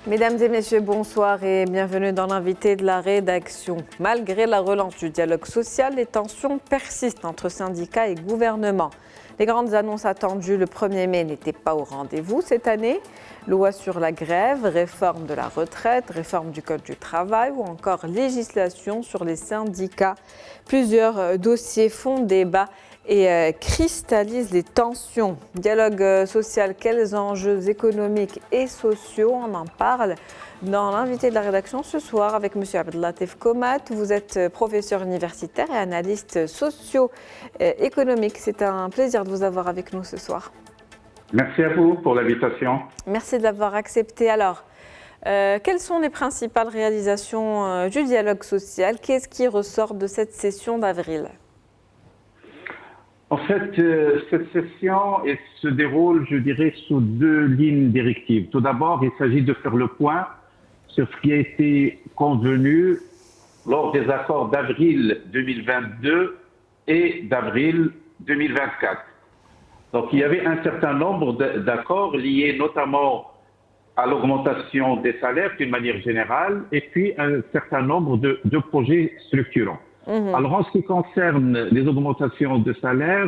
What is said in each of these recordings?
Mesdames et messieurs, bonsoir et bienvenue dans l'invité de la rédaction. Malgré la relance du dialogue social, les tensions persistent entre syndicats et gouvernement. Les grandes annonces attendues le 1er mai n'étaient pas au rendez-vous cette année. Loi sur la grève, réforme de la retraite, réforme du code du travail ou encore législation sur les syndicats. Plusieurs dossiers font débat et cristallise les tensions. Dialogue social, quels enjeux économiques et sociaux? On en parle dans l'invité de la rédaction ce soir avec M. Abdellatif Komat. Vous êtes professeur universitaire et analyste socio-économique. C'est un plaisir de vous avoir avec nous ce soir. Merci à vous pour l'invitation. Merci de l'avoir accepté. Alors, quelles sont les principales réalisations du dialogue social? Qu'est-ce qui ressort de cette session d'avril? En fait, cette session se déroule, je dirais, sous deux lignes directives. Tout d'abord, il s'agit de faire le point sur ce qui a été convenu lors des accords d'avril 2022 et d'avril 2024. Donc, il y avait un certain nombre d'accords liés notamment à l'augmentation des salaires d'une manière générale et puis un certain nombre de projets structurants. Alors, en ce qui concerne les augmentations de salaire,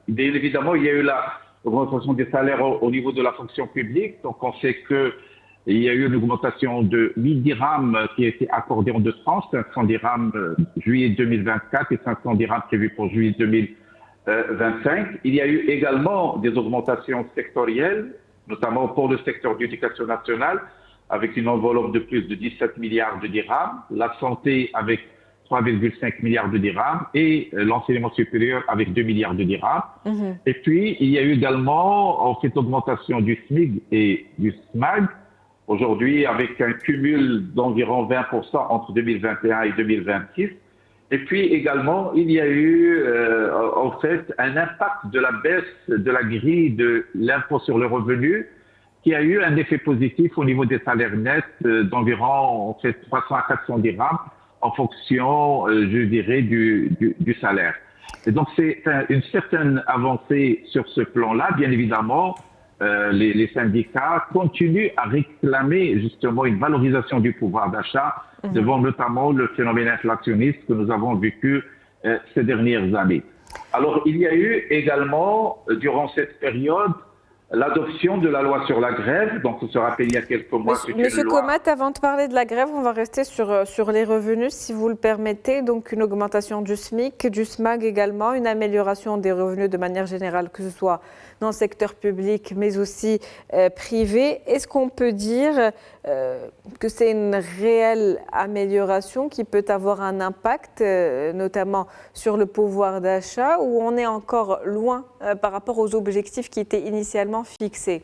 bien évidemment, il y a eu l'augmentation des salaires au niveau de la fonction publique. Donc, on sait qu'il y a eu une augmentation de 1000 dirhams qui a été accordée en deux tranches, 500 dirhams juillet 2024 et 500 dirhams prévus pour juillet 2025. Il y a eu également des augmentations sectorielles, notamment pour le secteur d'éducation nationale, avec une enveloppe de plus de 17 milliards de dirhams, la santé avec 3,5 milliards de dirhams et l'enseignement supérieur avec 2 milliards de dirhams. Et puis, il y a eu également cette augmentation du SMIC et du SMAG, aujourd'hui avec un cumul d'environ 20% entre 2021 et 2026. Et puis également, il y a eu en fait un impact de la baisse de la grille de l'impôt sur le revenu qui a eu un effet positif au niveau des salaires nets d'environ en fait 300 à 400 dirhams en fonction, je dirais, du salaire. Et donc, c'est une certaine avancée sur ce plan-là. Bien évidemment, les syndicats continuent à réclamer justement une valorisation du pouvoir d'achat devant notamment le phénomène inflationniste que nous avons vécu ces dernières années. Alors, il y a eu également, durant cette période, l'adoption de la loi sur la grève, donc on se rappelle il y a quelques mois. Monsieur Komat, avant de parler de la grève, on va rester sur les revenus, si vous le permettez. Donc une augmentation du SMIC, du SMAG également, une amélioration des revenus de manière générale, que ce soit dans le secteur public, mais aussi privé. Est-ce qu'on peut dire que c'est une réelle amélioration qui peut avoir un impact, notamment sur le pouvoir d'achat, ou on est encore loin par rapport aux objectifs qui étaient initialement fixés?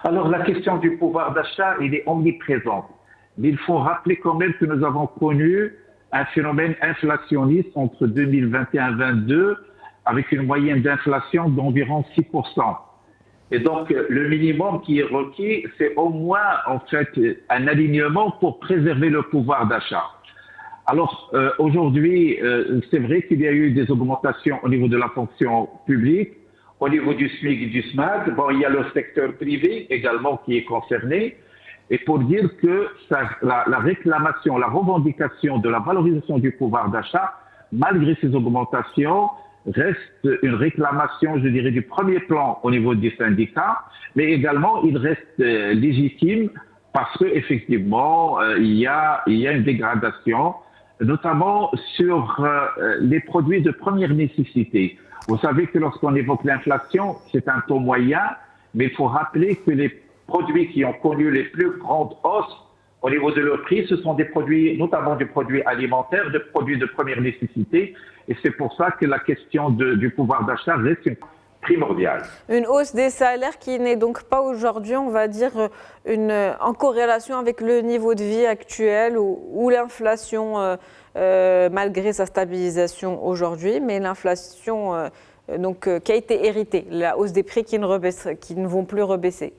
Alors la question du pouvoir d'achat, il est omniprésente. Mais il faut rappeler quand même que nous avons connu un phénomène inflationniste entre 2021 et 2022 avec une moyenne d'inflation d'environ 6%. Et donc, le minimum qui est requis, c'est au moins, en fait, un alignement pour préserver le pouvoir d'achat. Alors, aujourd'hui, c'est vrai qu'il y a eu des augmentations au niveau de la fonction publique, au niveau du SMIC et du SMAG. Bon, il y a le secteur privé également qui est concerné. Et pour dire que la réclamation, la revendication de la valorisation du pouvoir d'achat, malgré ces augmentations, reste une réclamation, je dirais, du premier plan au niveau des syndicats, mais également il reste légitime parce qu'effectivement, il y a une dégradation, notamment sur les produits de première nécessité. Vous savez que lorsqu'on évoque l'inflation, c'est un taux moyen, mais il faut rappeler que les produits qui ont connu les plus grandes hausses au niveau de leur prix, ce sont des produits, notamment des produits alimentaires, des produits de première nécessité. Et c'est pour ça que la question du pouvoir d'achat reste primordiale. Une hausse des salaires qui n'est donc pas aujourd'hui, on va dire, en corrélation avec le niveau de vie actuel ou l'inflation, malgré sa stabilisation aujourd'hui, mais l'inflation qui a été héritée, la hausse des prix qui ne vont plus rebaisser.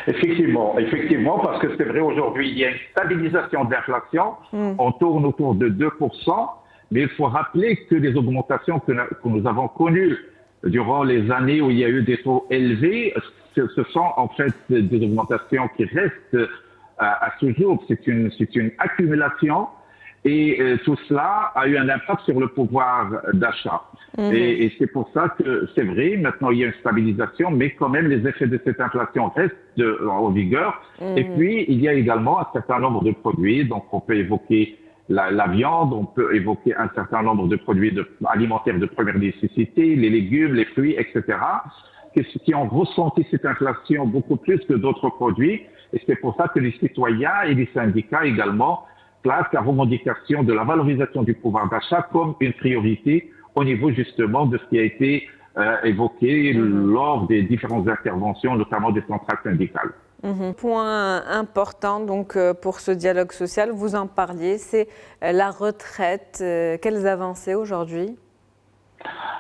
Effectivement, parce que c'est vrai, aujourd'hui, il y a une stabilisation de l'inflation. On tourne autour de 2%, mais il faut rappeler que les augmentations que nous avons connues durant les années où il y a eu des taux élevés. Ce sont en fait des augmentations qui restent à ce jour. C'est une accumulation et tout cela a eu un impact sur le pouvoir d'achat. Et c'est pour ça que c'est vrai, maintenant il y a une stabilisation, mais quand même les effets de cette inflation restent en vigueur. Et puis il y a également un certain nombre de produits, donc on peut évoquer la viande, on peut évoquer un certain nombre de produits alimentaires de première nécessité, les légumes, les fruits, etc., qui ont ressenti cette inflation beaucoup plus que d'autres produits. Et c'est pour ça que les citoyens et les syndicats également placent la revendication de la valorisation du pouvoir d'achat comme une priorité au niveau justement de ce qui a été évoqué lors des différentes interventions, notamment des centrales syndicales. Point important donc pour ce dialogue social, vous en parliez, c'est la retraite. Quelles avancées aujourd'hui?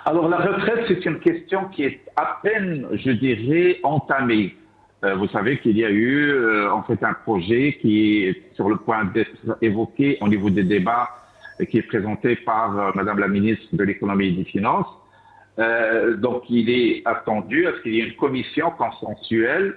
Alors la retraite, c'est une question qui est à peine, je dirais, entamée. Vous savez qu'il y a eu en fait un projet qui est sur le point d'être évoqué au niveau des débats, qui est présenté par Madame la ministre de l'Économie et des Finances. Donc il est attendu à ce qu'il y ait une commission consensuelle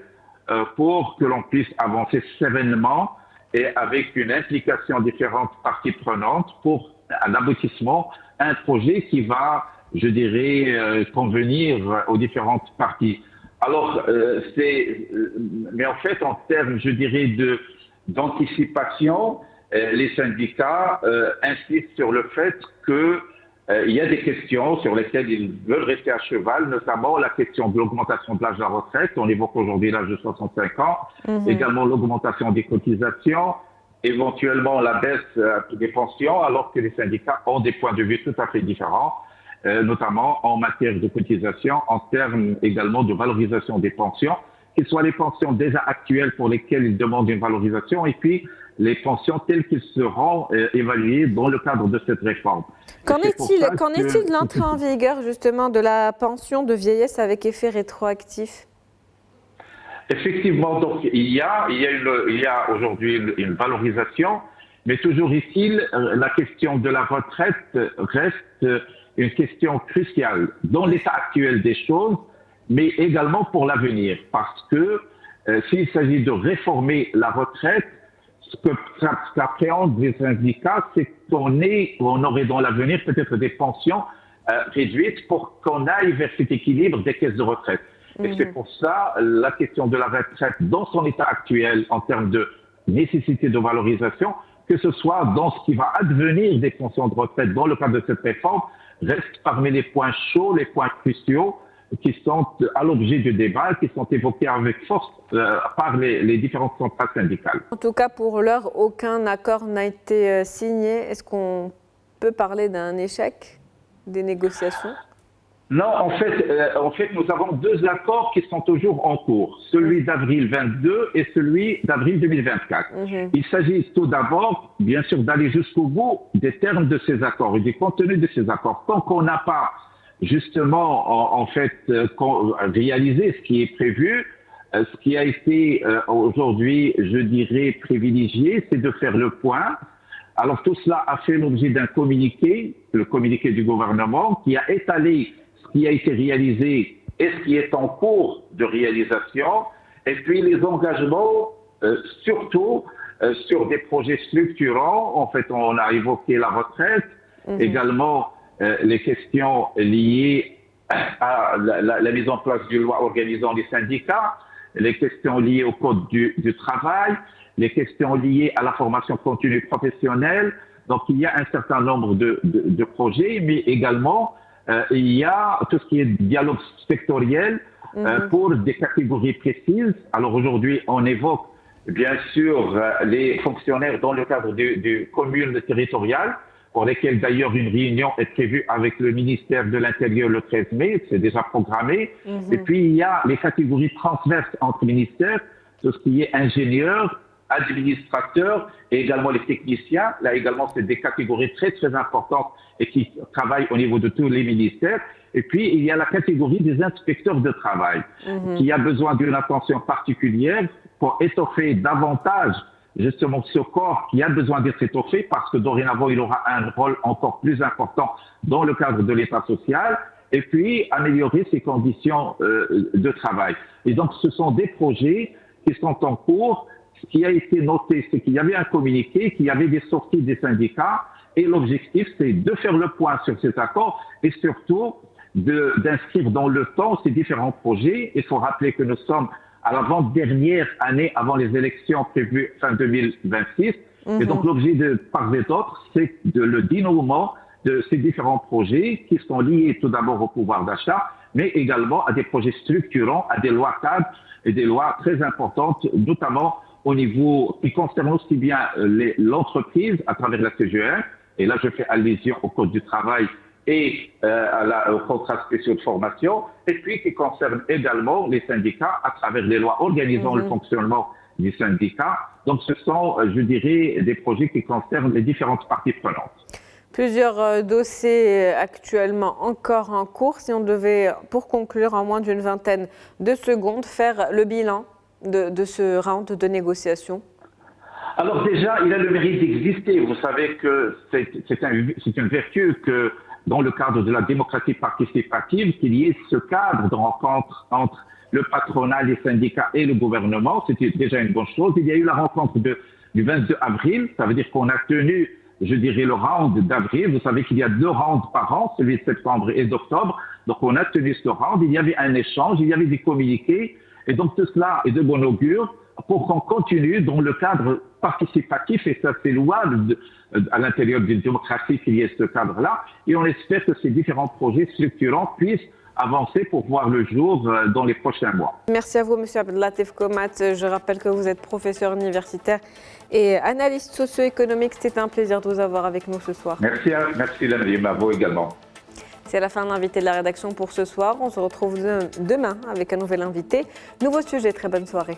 pour que l'on puisse avancer sereinement et avec une implication de différentes parties prenantes pour un aboutissement, un projet qui va, je dirais, convenir aux différentes parties. Alors, mais en fait, en termes, je dirais, d'anticipation, les syndicats insistent sur le fait que il y a des questions sur lesquelles ils veulent rester à cheval, notamment la question de l'augmentation de l'âge de la retraite. On évoque aujourd'hui l'âge de 65 ans, également l'augmentation des cotisations, éventuellement la baisse des pensions, alors que les syndicats ont des points de vue tout à fait différents, notamment en matière de cotisation, en termes également de valorisation des pensions, qu'ils soient les pensions déjà actuelles pour lesquelles ils demandent une valorisation, et puis les pensions telles qu'elles seront évaluées dans le cadre de cette réforme. Qu'en est-il de l'entrée en vigueur justement de la pension de vieillesse avec effet rétroactif? Effectivement, donc il y a aujourd'hui une valorisation, mais toujours ici, la question de la retraite reste une question cruciale dans l'état actuel des choses, mais également pour l'avenir, parce que s'il s'agit de réformer la retraite, ce qu'appréhendent les syndicats, c'est qu'on aurait dans l'avenir peut-être des pensions réduites pour qu'on aille vers cet équilibre des caisses de retraite. Et c'est pour ça la question de la retraite dans son état actuel en termes de nécessité de valorisation, que ce soit dans ce qui va advenir des pensions de retraite dans le cadre de cette réforme, reste parmi les points chauds, les points cruciaux qui sont à l'objet du débat, qui sont évoqués avec force par les différentes centrales syndicales. En tout cas, pour l'heure, aucun accord n'a été signé. Est-ce qu'on peut parler d'un échec des négociations? Non, en fait, nous avons deux accords qui sont toujours en cours, celui d'avril 22 et celui d'avril 2024. Il s'agit tout d'abord, bien sûr, d'aller jusqu'au bout des termes de ces accords et du contenu de ces accords. Tant qu'on n'a pas justement, réalisé ce qui est prévu, ce qui a été aujourd'hui, je dirais, privilégié, c'est de faire le point. Alors tout cela a fait l'objet d'un communiqué, le communiqué du gouvernement, qui a étalé ce qui a été réalisé et ce qui est en cours de réalisation, et puis les engagements, surtout sur des projets structurants. En fait, on a évoqué la retraite, également les questions liées à la mise en place d'une loi organisant les syndicats, les questions liées au code du travail, les questions liées à la formation continue professionnelle. Donc, il y a un certain nombre de projets, mais également, il y a tout ce qui est dialogue sectoriel pour des catégories précises. Alors, aujourd'hui, on évoque, bien sûr, les fonctionnaires dans le cadre du commune territoriale, pour lesquels d'ailleurs une réunion est prévue avec le ministère de l'Intérieur le 13 mai, c'est déjà programmé. Et puis il y a les catégories transverses entre ministères, tout ce qui est ingénieurs, administrateurs et également les techniciens. Là également, c'est des catégories très très importantes et qui travaillent au niveau de tous les ministères. Et puis il y a la catégorie des inspecteurs de travail, qui a besoin d'une attention particulière pour étoffer davantage justement ce corps qui a besoin d'être étoffé, parce que dorénavant, il aura un rôle encore plus important dans le cadre de l'État social. et puis améliorer ses conditions de travail. Et donc, ce sont des projets qui sont en cours. Ce qui a été noté, c'est qu'il y avait un communiqué, qu'il y avait des sorties des syndicats, et l'objectif, c'est de faire le point sur cet accord et surtout d'inscrire dans le temps ces différents projets. Il faut rappeler que nous sommes à l'avant-dernière année avant les élections prévues fin 2026. Et donc, l'objet de part et d'autre, c'est le dénouement de ces différents projets qui sont liés tout d'abord au pouvoir d'achat, mais également à des projets structurants, à des lois cadres et des lois très importantes, notamment au niveau qui concerne aussi bien l'entreprise à travers la CGE, et là je fais allusion au Code du travail et aux contrats spéciaux de formation, et puis qui concerne également les syndicats à travers les lois organisant le fonctionnement du syndicat. Donc ce sont, je dirais, des projets qui concernent les différentes parties prenantes. Plusieurs dossiers actuellement encore en cours. Si on devait, pour conclure, en moins d'une vingtaine de secondes, faire le bilan de ce round de négociations. Alors déjà, il a le mérite d'exister. Vous savez que c'est une vertu que dans le cadre de la démocratie participative, qu'il y ait ce cadre de rencontre entre le patronat, les syndicats et le gouvernement. C'était déjà une bonne chose. Il y a eu la rencontre du 22 avril. Ça veut dire qu'on a tenu, je dirais, le round d'avril. Vous savez qu'il y a 2 rounds par an, celui de septembre et d'octobre. Donc on a tenu ce round. Il y avait un échange, il y avait des communiqués. Et donc tout cela est de bon augure pour qu'on continue dans le cadre participatif, et ça c'est louable à l'intérieur d'une démocratie qu'il y ait ce cadre-là, et on espère que ces différents projets structurants puissent avancer pour voir le jour dans les prochains mois. Merci à vous, M. Abdellatif Komat. Je rappelle que vous êtes professeur universitaire et analyste socio-économique. C'était un plaisir de vous avoir avec nous ce soir. Merci Lamrim, à vous également. C'est la fin de l'invité de la rédaction pour ce soir. On se retrouve demain avec un nouvel invité. Nouveau sujet, très bonne soirée.